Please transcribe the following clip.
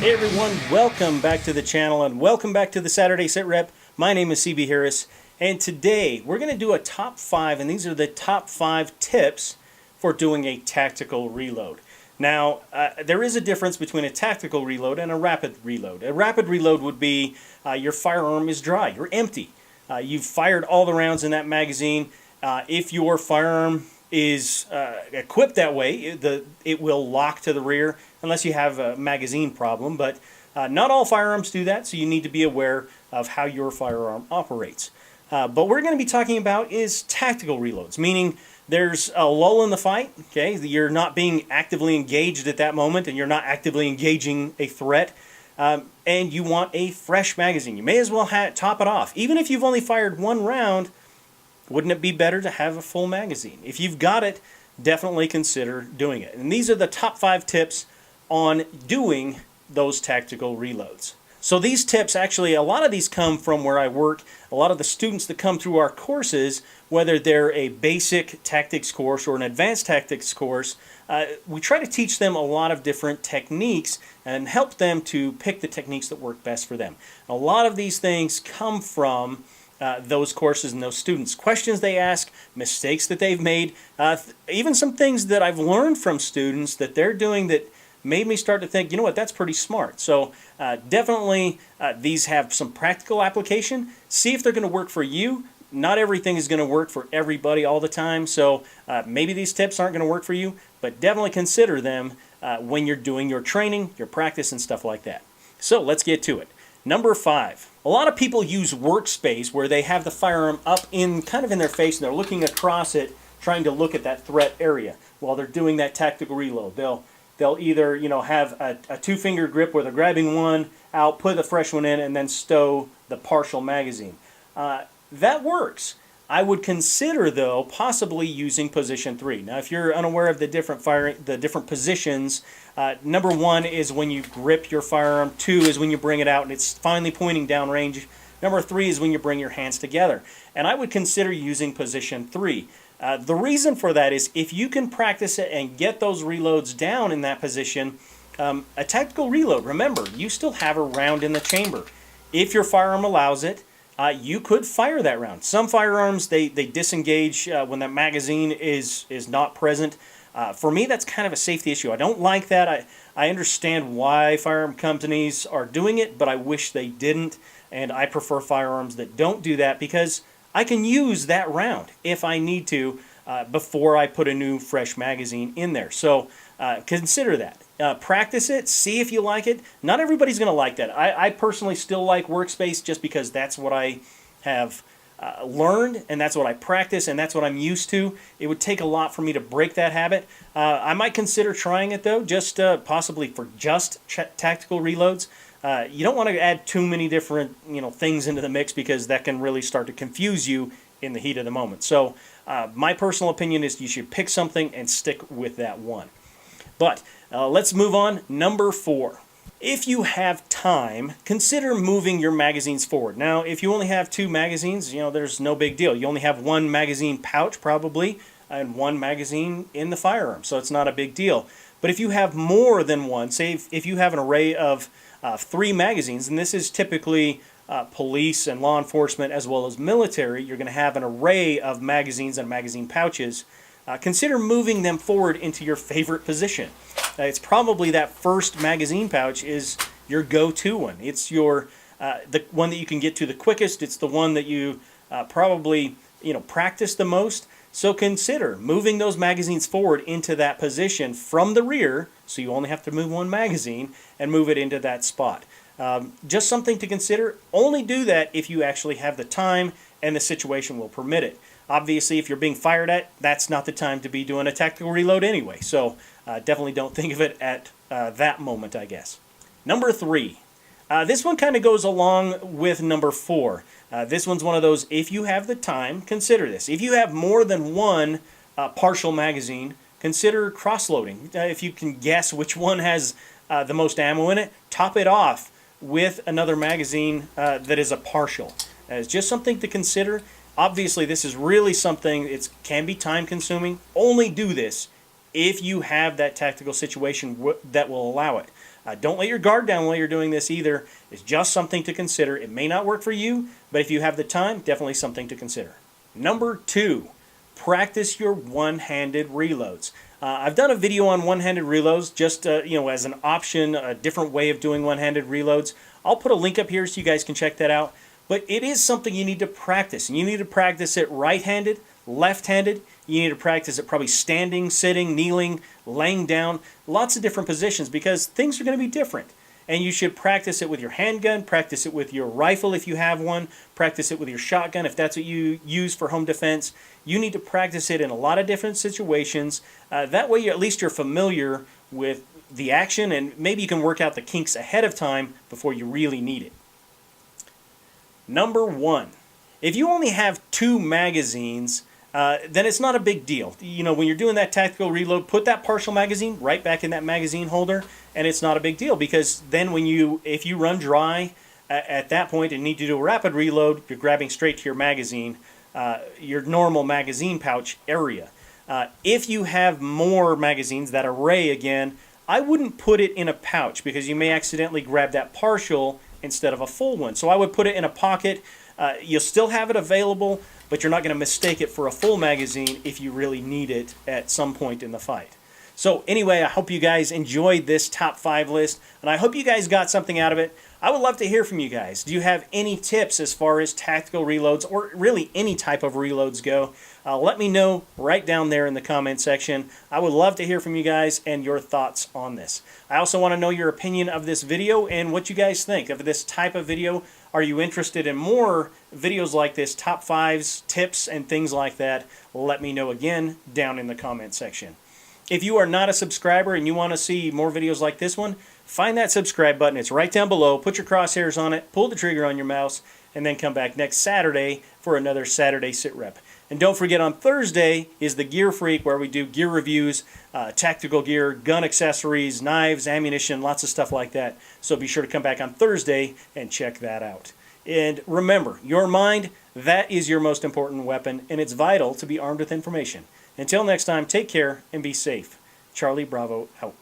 Hey everyone, welcome back to the channel and welcome back to the Saturday SITREP. My name is CB Harris, and today we're going to do a top 5, and these are the top 5 tips for doing a tactical reload. Now, there is a difference between a tactical reload and a rapid reload. A rapid reload would be your firearm is dry, you're empty. You've fired all the rounds in that magazine. If your firearm is equipped that way, it will lock to the rear unless you have a magazine problem, but not all firearms do that, so you need to be aware of how your firearm operates. But what we're going to be talking about is tactical reloads, meaning there's a lull in the fight, okay? You're not being actively engaged at that moment and you're not actively engaging a threat, and you want a fresh magazine. You may as well top it off. Even if you've only fired one round, wouldn't it be better to have a full magazine? If you've got it, definitely consider doing it. And these are the top 5 tips on doing those tactical reloads. So these tips, actually, a lot of these come from where I work. A lot of the students that come through our courses, whether they're a basic tactics course or an advanced tactics course, we try to teach them a lot of different techniques and help them to pick the techniques that work best for them. A lot of these things come from those courses and those students. Questions they ask, mistakes that they've made, even some things that I've learned from students that they're doing that made me start to think, you know what, that's pretty smart. So definitely these have some practical application. See if they're going to work for you. Not everything is going to work for everybody all the time, so maybe these tips aren't going to work for you, but definitely consider them when you're doing your training, your practice, and stuff like that. So let's get to it. Number 5. A lot of people use workspace where they have the firearm up kind of in their face and they're looking across it, trying to look at that threat area while they're doing that tactical reload. They'll either, have a 2-finger grip where they're grabbing one out, put the fresh one in, and then stow the partial magazine. That works. I would consider, though, possibly using position 3. Now, if you're unaware of the different positions, number 1 is when you grip your firearm. 2 is when you bring it out and it's finally pointing downrange. Number 3 is when you bring your hands together. And I would consider using position 3. The reason for that is if you can practice it and get those reloads down in that position, a tactical reload, remember, you still have a round in the chamber. If your firearm allows it, you could fire that round. Some firearms, they disengage when that magazine is not present. For me, that's kind of a safety issue. I don't like that. I understand why firearm companies are doing it, but I wish they didn't. And I prefer firearms that don't do that because I can use that round if I need to before I put a new fresh magazine in there. So consider that. Practice it. See if you like it. Not everybody's going to like that. I personally still like workspace just because that's what I have learned and that's what I practice and that's what I'm used to. It would take a lot for me to break that habit. I might consider trying it though, just possibly for just tactical reloads. You don't want to add too many different things into the mix because that can really start to confuse you in the heat of the moment. So my personal opinion is you should pick something and stick with that one. But let's move on. Number 4. If you have time, consider moving your magazines forward. Now, if you only have 2 magazines, there's no big deal. You only have 1 magazine pouch probably and 1 magazine in the firearm, so it's not a big deal. But if you have more than one, say if you have an array of 3 magazines, and this is typically police and law enforcement as well as military, you're going to have an array of magazines and magazine pouches. Consider moving them forward into your favorite position. It's probably that first magazine pouch is your go-to one. It's the one that you can get to the quickest. It's the one that you probably practice the most. So consider moving those magazines forward into that position from the rear, so you only have to move 1 magazine, and move it into that spot. Just something to consider. Only do that if you actually have the time and the situation will permit it. Obviously, if you're being fired at, that's not the time to be doing a tactical reload anyway, so definitely don't think of it at that moment, I guess. Number 3. This one kind of goes along with number 4. This one's one of those, if you have the time, consider this. If you have more than 1 partial magazine, consider cross-loading. If you can guess which one has the most ammo in it, top it off with another magazine that is a partial. It's just something to consider. Obviously, this is really something, it can be time-consuming. Only do this if you have that tactical situation that will allow it. Don't let your guard down while you're doing this either. It's just something to consider. It may not work for you, but if you have the time, definitely something to consider. Number 2, practice your one-handed reloads. I've done a video on one-handed reloads, just as an option, a different way of doing one-handed reloads. I'll put a link up here so you guys can check that out. But it is something you need to practice, and you need to practice it right-handed, left-handed. You need to practice it probably standing, sitting, kneeling, laying down, lots of different positions, because things are going to be different. And you should practice it with your handgun, practice it with your rifle if you have one, practice it with your shotgun if that's what you use for home defense. You need to practice it in a lot of different situations. That way at least you're familiar with the action, and maybe you can work out the kinks ahead of time before you really need it. Number 1, if you only have 2 magazines, then it's not a big deal. When you're doing that tactical reload, put that partial magazine right back in that magazine holder, and it's not a big deal, because then if you run dry at that point and need to do a rapid reload, you're grabbing straight to your magazine, your normal magazine pouch area. If you have more magazines, that array again, I wouldn't put it in a pouch, because you may accidentally grab that partial instead of a full one. So I would put it in a pocket. You'll still have it available, but you're not going to mistake it for a full magazine if you really need it at some point in the fight. So anyway, I hope you guys enjoyed this top 5 list, and I hope you guys got something out of it. I would love to hear from you guys. Do you have any tips as far as tactical reloads, or really any type of reloads go? Let me know right down there in the comment section. I would love to hear from you guys and your thoughts on this. I also want to know your opinion of this video and what you guys think of this type of video. Are you interested in more videos like this, top 5s, tips, and things like that? Let me know again down in the comment section. If you are not a subscriber and you want to see more videos like this one, find that subscribe button. It's right down below. Put your crosshairs on it, pull the trigger on your mouse, and then come back next Saturday for another Saturday SITREP. And don't forget, on Thursday is the Gear Freak, where we do gear reviews, tactical gear, gun accessories, knives, ammunition, lots of stuff like that. So be sure to come back on Thursday and check that out. And remember, your mind, that is your most important weapon, and it's vital to be armed with information. Until next time, take care and be safe. Charlie Bravo out.